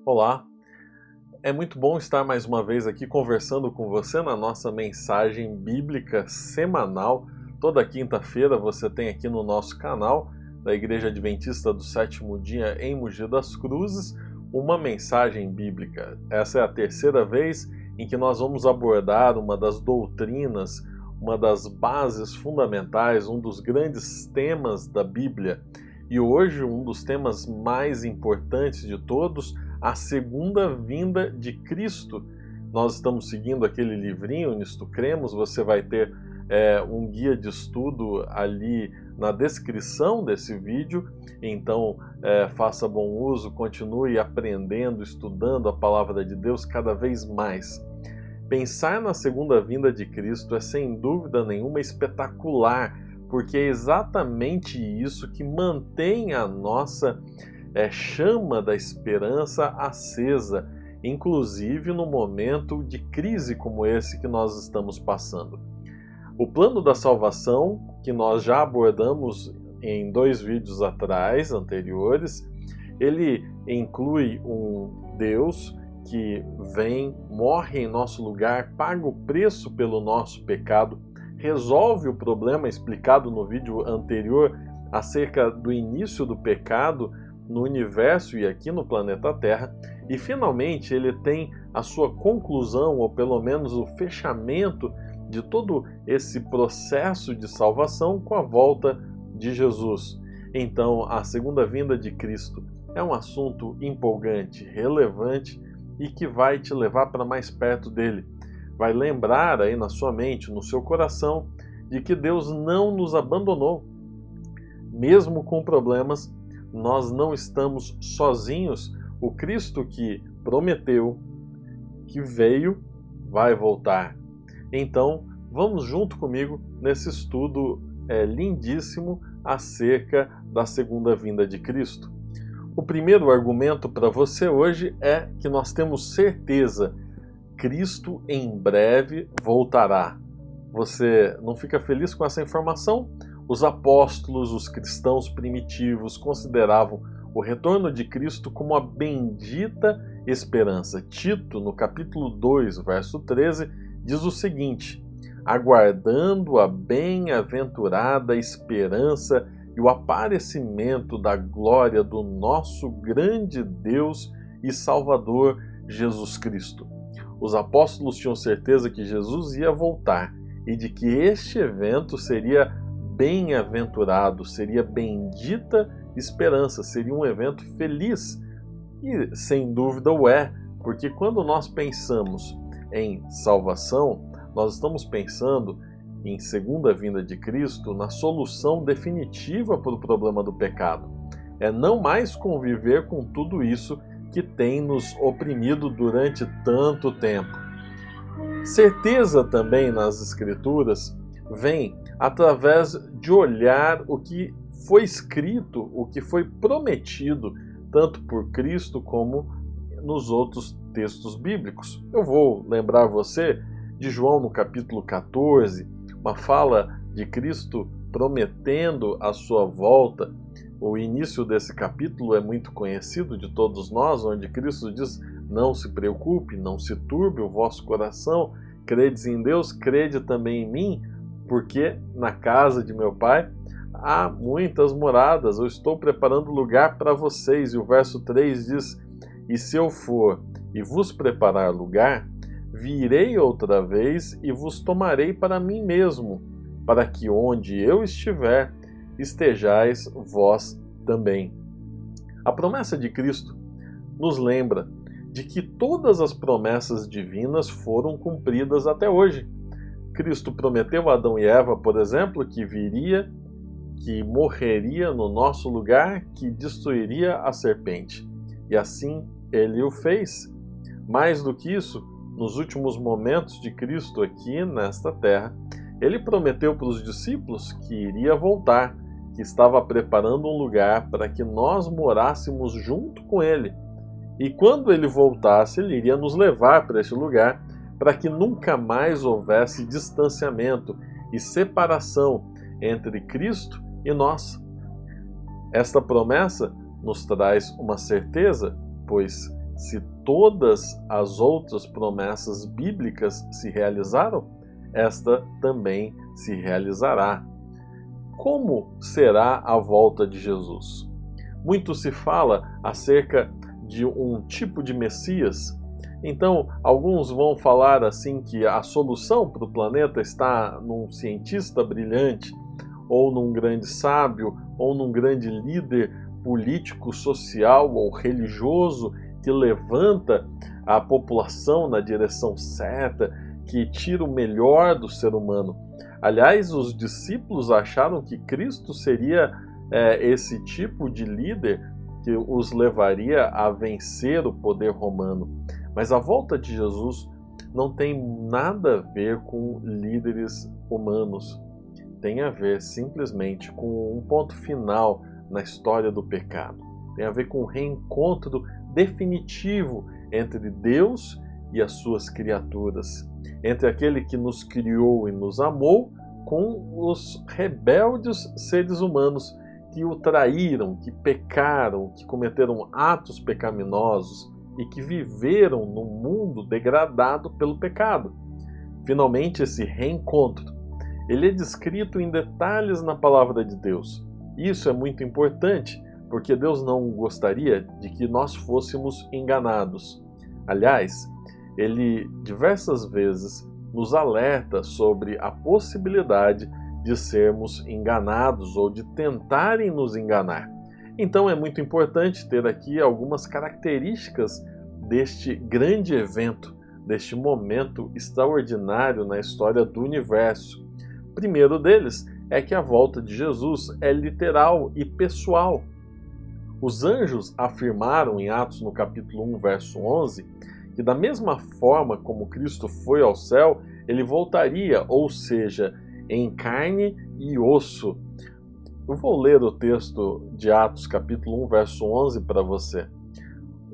Olá, é muito bom estar mais uma vez aqui conversando com você na nossa mensagem bíblica semanal. Toda quinta-feira você tem aqui no nosso canal da Igreja Adventista do Sétimo Dia em Mogi das Cruzes uma mensagem bíblica. Essa é a terceira vez em que nós vamos abordar uma das doutrinas, uma das bases fundamentais, um dos grandes temas da Bíblia. E hoje um dos temas mais importantes de todos, a segunda vinda de Cristo. Nós estamos seguindo aquele livrinho, Nisto Cremos. Você vai ter um guia de estudo ali na descrição desse vídeo, então faça bom uso, continue aprendendo, estudando a palavra de Deus cada vez mais. Pensar na segunda vinda de Cristo é sem dúvida nenhuma espetacular, porque é exatamente isso que mantém a nossa chama da esperança acesa, inclusive no momento de crise como esse que nós estamos passando. O plano da salvação, que nós já abordamos em 2 vídeos anteriores, ele inclui um Deus que vem, morre em nosso lugar, paga o preço pelo nosso pecado, resolve o problema explicado no vídeo anterior acerca do início do pecado no universo e aqui no planeta Terra, e finalmente ele tem a sua conclusão, ou pelo menos o fechamento de todo esse processo de salvação com a volta de Jesus. Então, a segunda vinda de Cristo é um assunto empolgante, relevante e que vai te levar para mais perto dele. Vai lembrar aí na sua mente, no seu coração, de que Deus não nos abandonou. Mesmo com problemas, nós não estamos sozinhos. O Cristo que prometeu, que veio, vai voltar. Então, vamos junto comigo nesse estudo lindíssimo acerca da segunda vinda de Cristo. O primeiro argumento para você hoje é que nós temos certeza: Cristo em breve voltará. Você não fica feliz com essa informação? Os apóstolos, os cristãos primitivos, consideravam o retorno de Cristo como a bendita esperança. Tito, no capítulo 2, verso 13, diz o seguinte: aguardando a bem-aventurada esperança e o aparecimento da glória do nosso grande Deus e Salvador Jesus Cristo. Os apóstolos tinham certeza que Jesus ia voltar e de que este evento seria bem-aventurado, seria bendita esperança, seria um evento feliz. E sem dúvida o é, porque quando nós pensamos em salvação, nós estamos pensando em segunda vinda de Cristo, na solução definitiva para o problema do pecado. É não mais conviver com tudo isso que tem nos oprimido durante tanto tempo. Certeza também nas Escrituras vem através de olhar o que foi escrito, o que foi prometido, tanto por Cristo como nos outros textos bíblicos. Eu vou lembrar você de João no capítulo 14, uma fala de Cristo prometendo a sua volta. O início desse capítulo é muito conhecido de todos nós, onde Cristo diz: não se preocupe, não se turbe o vosso coração, credes em Deus, crede também em mim, porque na casa de meu Pai há muitas moradas, eu estou preparando lugar para vocês. E o verso 3 diz: e se eu for e vos preparar lugar, virei outra vez e vos tomarei para mim mesmo, para que onde eu estiver, estejais vós também. A promessa de Cristo nos lembra de que todas as promessas divinas foram cumpridas até hoje. Cristo prometeu a Adão e Eva, por exemplo, que viria, que morreria no nosso lugar, que destruiria a serpente. E assim ele o fez. Mais do que isso, nos últimos momentos de Cristo aqui nesta terra, ele prometeu para os discípulos que iria voltar, que estava preparando um lugar para que nós morássemos junto com ele. E quando ele voltasse, ele iria nos levar para esse lugar, para que nunca mais houvesse distanciamento e separação entre Cristo e nós. Esta promessa nos traz uma certeza, pois se todas as outras promessas bíblicas se realizaram, esta também se realizará. Como será a volta de Jesus? Muito se fala acerca de um tipo de Messias. Então, alguns vão falar assim que a solução para o planeta está num cientista brilhante, ou num grande sábio, ou num grande líder político, social ou religioso que levanta a população na direção certa, que tira o melhor do ser humano. Aliás, os discípulos acharam que Cristo seria esse tipo de líder que os levaria a vencer o poder romano. Mas a volta de Jesus não tem nada a ver com líderes humanos. Tem a ver simplesmente com um ponto final na história do pecado. Tem a ver com um reencontro definitivo entre Deus e as suas criaturas, entre aquele que nos criou e nos amou com os rebeldes seres humanos que o traíram, que pecaram, que cometeram atos pecaminosos e que viveram num mundo degradado pelo pecado. Finalmente, esse reencontro, ele é descrito em detalhes na palavra de Deus. Isso é muito importante, porque Deus não gostaria de que nós fôssemos enganados. Aliás, ele diversas vezes nos alerta sobre a possibilidade de sermos enganados ou de tentarem nos enganar. Então é muito importante ter aqui algumas características deste grande evento, deste momento extraordinário na história do universo. O primeiro deles é que a volta de Jesus é literal e pessoal. Os anjos afirmaram em Atos no capítulo 1, verso 11, que da mesma forma como Cristo foi ao céu, ele voltaria, ou seja, em carne e osso. Eu vou ler o texto de Atos capítulo 1, verso 11 para você.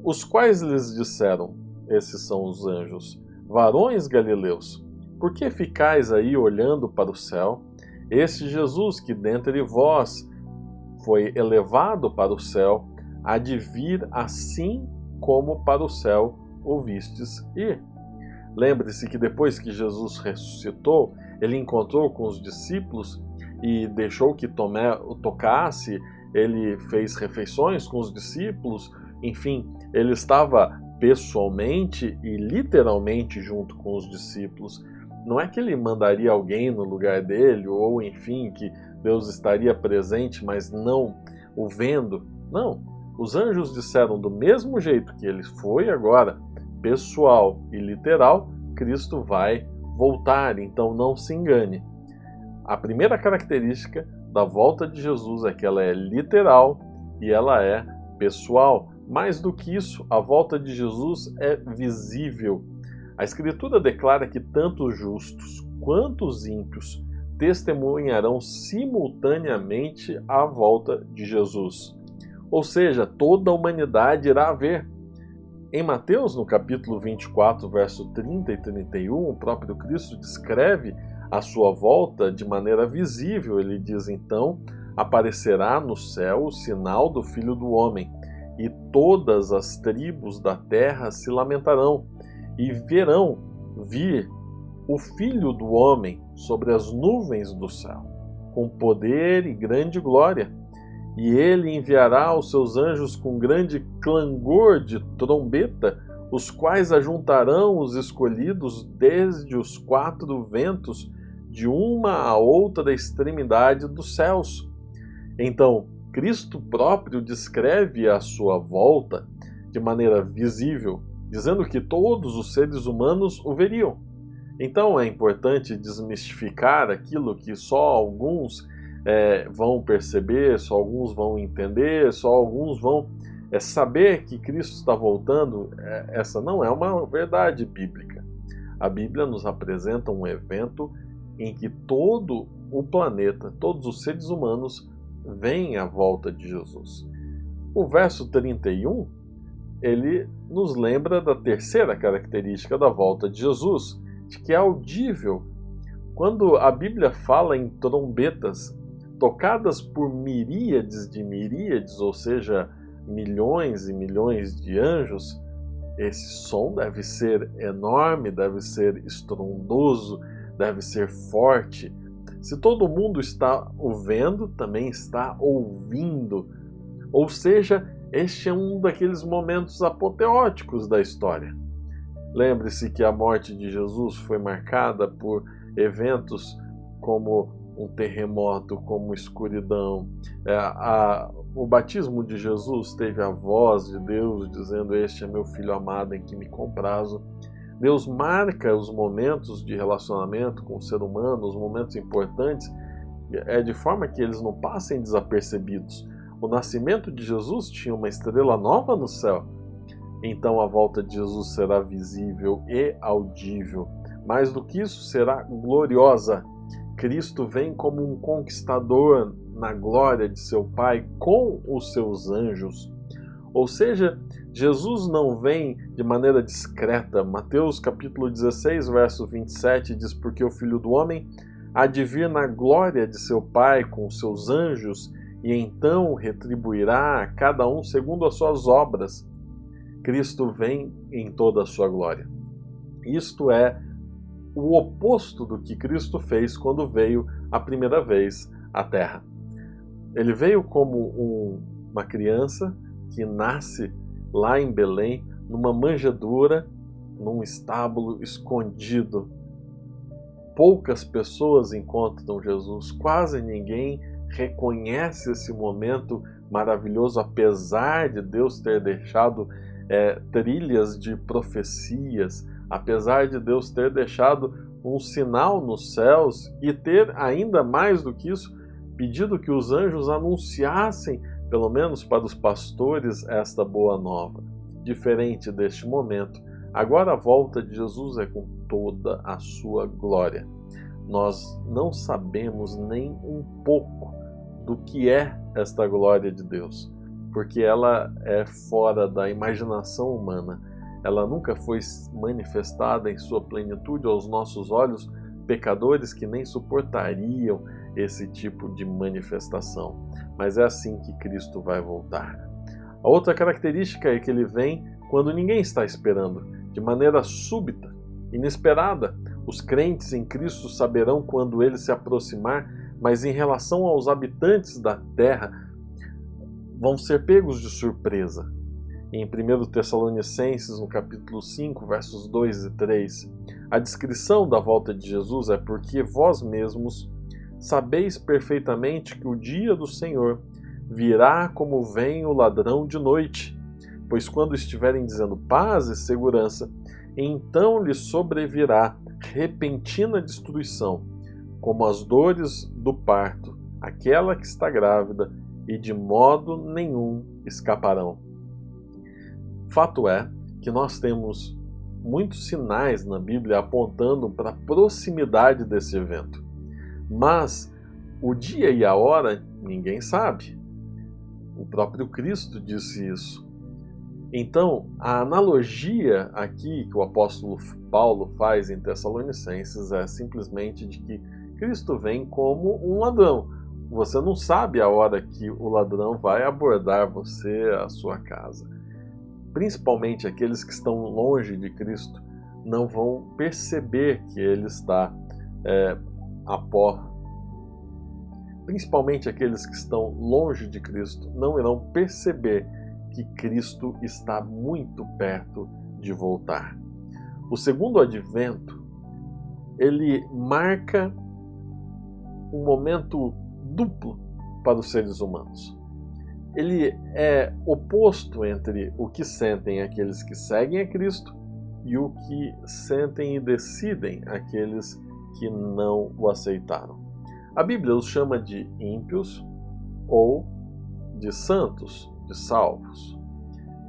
Os quais lhes disseram, esses são os anjos, varões galileus, por que ficais aí olhando para o céu? Esse Jesus que dentre vós foi elevado para o céu, há de vir assim como para o céu o vistes ir. Lembre-se que depois que Jesus ressuscitou, ele encontrou com os discípulos e deixou que Tomé o tocasse, ele fez refeições com os discípulos, enfim, ele estava pessoalmente e literalmente junto com os discípulos. Não é que ele mandaria alguém no lugar dele, ou enfim, que Deus estaria presente, mas não o vendo. Não, os anjos disseram do mesmo jeito que ele foi agora, pessoal e literal, Cristo vai voltar, então não se engane. A primeira característica da volta de Jesus é que ela é literal e ela é pessoal. Mais do que isso, a volta de Jesus é visível. A Escritura declara que tanto os justos quanto os ímpios testemunharão simultaneamente a volta de Jesus. Ou seja, toda a humanidade irá ver. Em Mateus, no capítulo 24, verso 30 e 31, o próprio Cristo descreve a sua volta de maneira visível. Ele diz, então, aparecerá no céu o sinal do Filho do Homem, e todas as tribos da terra se lamentarão, e verão vir o Filho do Homem sobre as nuvens do céu, com poder e grande glória. E ele enviará os seus anjos com grande clangor de trombeta, os quais ajuntarão os escolhidos desde os quatro ventos, de uma a outra extremidade dos céus. Então, Cristo próprio descreve a sua volta de maneira visível, dizendo que todos os seres humanos o veriam. Então é importante desmistificar aquilo que só alguns vão perceber, só alguns vão entender, só alguns vão saber que Cristo está voltando. Essa não é uma verdade bíblica. A Bíblia nos apresenta um evento em que todo o planeta, todos os seres humanos veem a volta de Jesus. O verso 31, ele nos lembra da terceira característica da volta de Jesus, de que é audível. Quando a Bíblia fala em trombetas tocadas por miríades de miríades, ou seja, milhões e milhões de anjos, esse som deve ser enorme, deve ser estrondoso, deve ser forte. Se todo mundo está o vendo, também está ouvindo. Ou seja, este é um daqueles momentos apoteóticos da história. Lembre-se que a morte de Jesus foi marcada por eventos como um terremoto, como escuridão. O batismo de Jesus teve a voz de Deus dizendo: "Este é meu filho amado em que me comprazo". Deus marca os momentos de relacionamento com o ser humano, os momentos importantes, de forma que eles não passem desapercebidos. O nascimento de Jesus tinha uma estrela nova no céu. Então a volta de Jesus será visível e audível. Mais do que isso, será gloriosa. Cristo vem como um conquistador na glória de seu Pai com os seus anjos. Ou seja, Jesus não vem de maneira discreta. Mateus capítulo 16, verso 27 diz: "Porque o Filho do Homem há de vir na glória de seu Pai com os seus anjos, e então retribuirá a cada um segundo as suas obras." Cristo vem em toda a sua glória. Isto é o oposto do que Cristo fez quando veio a primeira vez à Terra. Ele veio como uma criança que nasce lá em Belém, numa manjedoura, num estábulo escondido. Poucas pessoas encontram Jesus, quase ninguém reconhece esse momento maravilhoso, apesar de Deus ter deixado trilhas de profecias, apesar de Deus ter deixado um sinal nos céus e ter, ainda mais do que isso, pedido que os anjos anunciassem, pelo menos para os pastores, esta boa nova. Diferente deste momento, agora a volta de Jesus é com toda a sua glória. Nós não sabemos nem um pouco do que é esta glória de Deus, porque ela é fora da imaginação humana. Ela nunca foi manifestada em sua plenitude aos nossos olhos, pecadores que nem suportariam esse tipo de manifestação. Mas é assim que Cristo vai voltar. A outra característica é que ele vem quando ninguém está esperando, de maneira súbita, inesperada. Os crentes em Cristo saberão quando ele se aproximar, mas em relação aos habitantes da terra, vão ser pegos de surpresa. Em 1 Tessalonicenses, no capítulo 5, versos 2 e 3, a descrição da volta de Jesus é: "Porque vós mesmos sabeis perfeitamente que o dia do Senhor virá como vem o ladrão de noite. Pois quando estiverem dizendo paz e segurança, então lhes sobrevirá repentina destruição, como as dores do parto, aquela que está grávida, e de modo nenhum escaparão." Fato é que nós temos muitos sinais na Bíblia apontando para a proximidade desse evento. Mas o dia e a hora ninguém sabe. O próprio Cristo disse isso. Então, a analogia aqui que o apóstolo Paulo faz em Tessalonicenses é simplesmente de que Cristo vem como um ladrão. Você não sabe a hora que o ladrão vai abordar você, a sua casa. Principalmente aqueles que estão longe de Cristo não vão perceber que ele está a porta. Principalmente aqueles que estão longe de Cristo não irão perceber que Cristo está muito perto de voltar. O segundo advento, ele marca um momento duplo para os seres humanos. Ele é oposto entre o que sentem aqueles que seguem a Cristo e o que sentem e decidem aqueles que não o aceitaram. A Bíblia os chama de ímpios ou de santos, de salvos.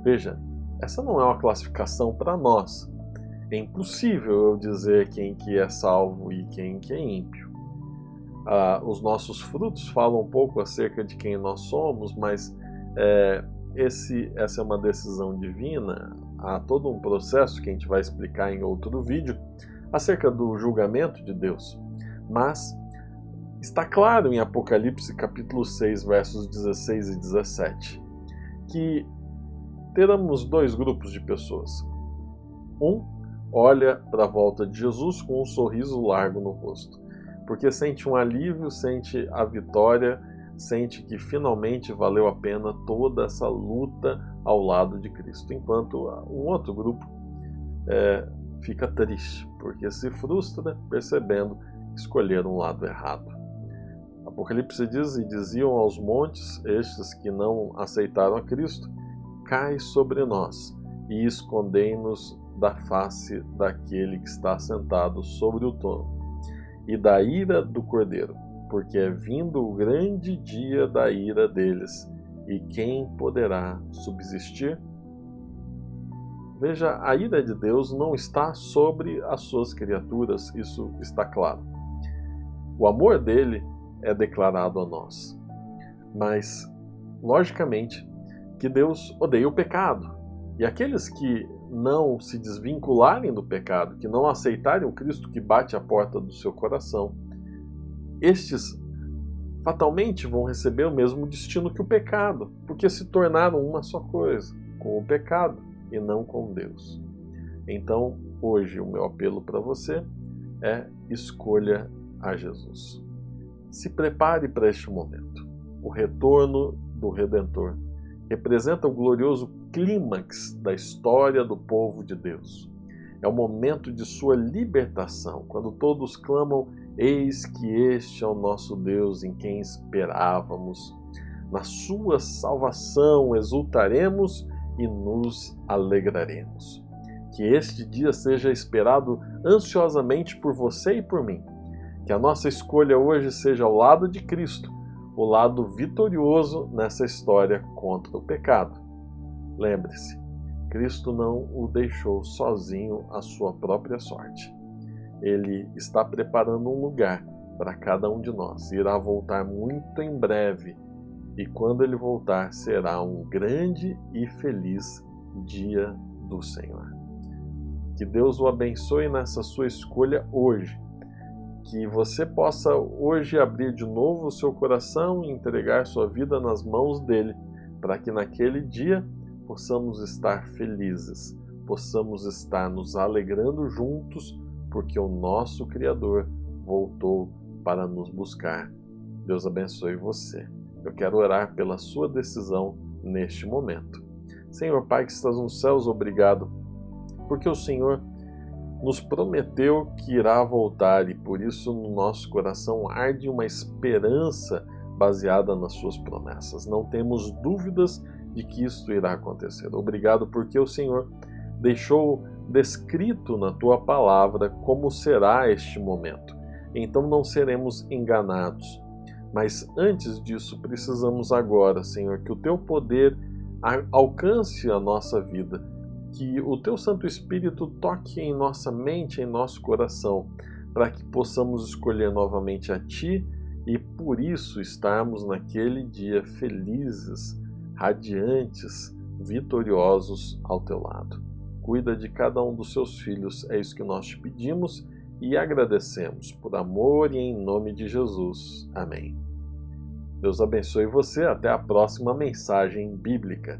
Veja, essa não é uma classificação para nós. É impossível eu dizer quem que é salvo e quem que é ímpio. Os nossos frutos falam um pouco acerca de quem nós somos, mas essa é uma decisão divina. Há todo um processo que a gente vai explicar em outro vídeo acerca do julgamento de Deus. Mas está claro em Apocalipse capítulo 6, versos 16 e 17, que teremos dois grupos de pessoas. Um olha para a volta de Jesus com um sorriso largo no rosto, porque sente um alívio, sente a vitória, sente que finalmente valeu a pena toda essa luta ao lado de Cristo, enquanto um outro grupo fica triste, porque se frustra percebendo que escolheram um lado errado. Apocalipse diz: e diziam aos montes, estes que não aceitaram a Cristo, cai sobre nós e escondei-nos da face daquele que está sentado sobre o trono e da ira do Cordeiro, porque é vindo o grande dia da ira deles, e quem poderá subsistir? Veja, a ira de Deus não está sobre as suas criaturas, isso está claro. O amor dele é declarado a nós. Mas, logicamente, que Deus odeia o pecado. E aqueles que não se desvincularem do pecado, que não aceitarem o Cristo que bate à porta do seu coração, estes fatalmente vão receber o mesmo destino que o pecado, porque se tornaram uma só coisa, com o pecado e não com Deus. Então, hoje, o meu apelo para você é: escolha a Jesus. Se prepare para este momento. O retorno do Redentor representa o glorioso clímax da história do povo de Deus. É o momento de sua libertação, quando todos clamam: eis que este é o nosso Deus em quem esperávamos. Na sua salvação exultaremos e nos alegraremos. Que este dia seja esperado ansiosamente por você e por mim. Que a nossa escolha hoje seja ao lado de Cristo, o lado vitorioso nessa história contra o pecado. Lembre-se, Cristo não o deixou sozinho à sua própria sorte. Ele está preparando um lugar para cada um de nós. Irá voltar muito em breve, e quando ele voltar, será um grande e feliz dia do Senhor. Que Deus o abençoe nessa sua escolha hoje. Que você possa hoje abrir de novo o seu coração e entregar sua vida nas mãos dele, para que naquele dia possamos estar felizes, possamos estar nos alegrando juntos, porque o nosso Criador voltou para nos buscar. Deus abençoe você. Eu quero orar pela sua decisão neste momento. Senhor Pai que estás nos céus, obrigado, porque o Senhor nos prometeu que irá voltar, e por isso no nosso coração arde uma esperança baseada nas suas promessas. Não temos dúvidas de que isto irá acontecer. Obrigado porque o Senhor deixou descrito na tua palavra como será este momento. Então não seremos enganados. Mas antes disso, precisamos agora, Senhor, que o teu poder alcance a nossa vida, que o teu Santo Espírito toque em nossa mente, em nosso coração, para que possamos escolher novamente a Ti e por isso estarmos naquele dia felizes, radiantes, vitoriosos ao teu lado. Cuida de cada um dos seus filhos, é isso que nós te pedimos e agradecemos por amor e em nome de Jesus. Amém. Deus abençoe você, até a próxima mensagem bíblica.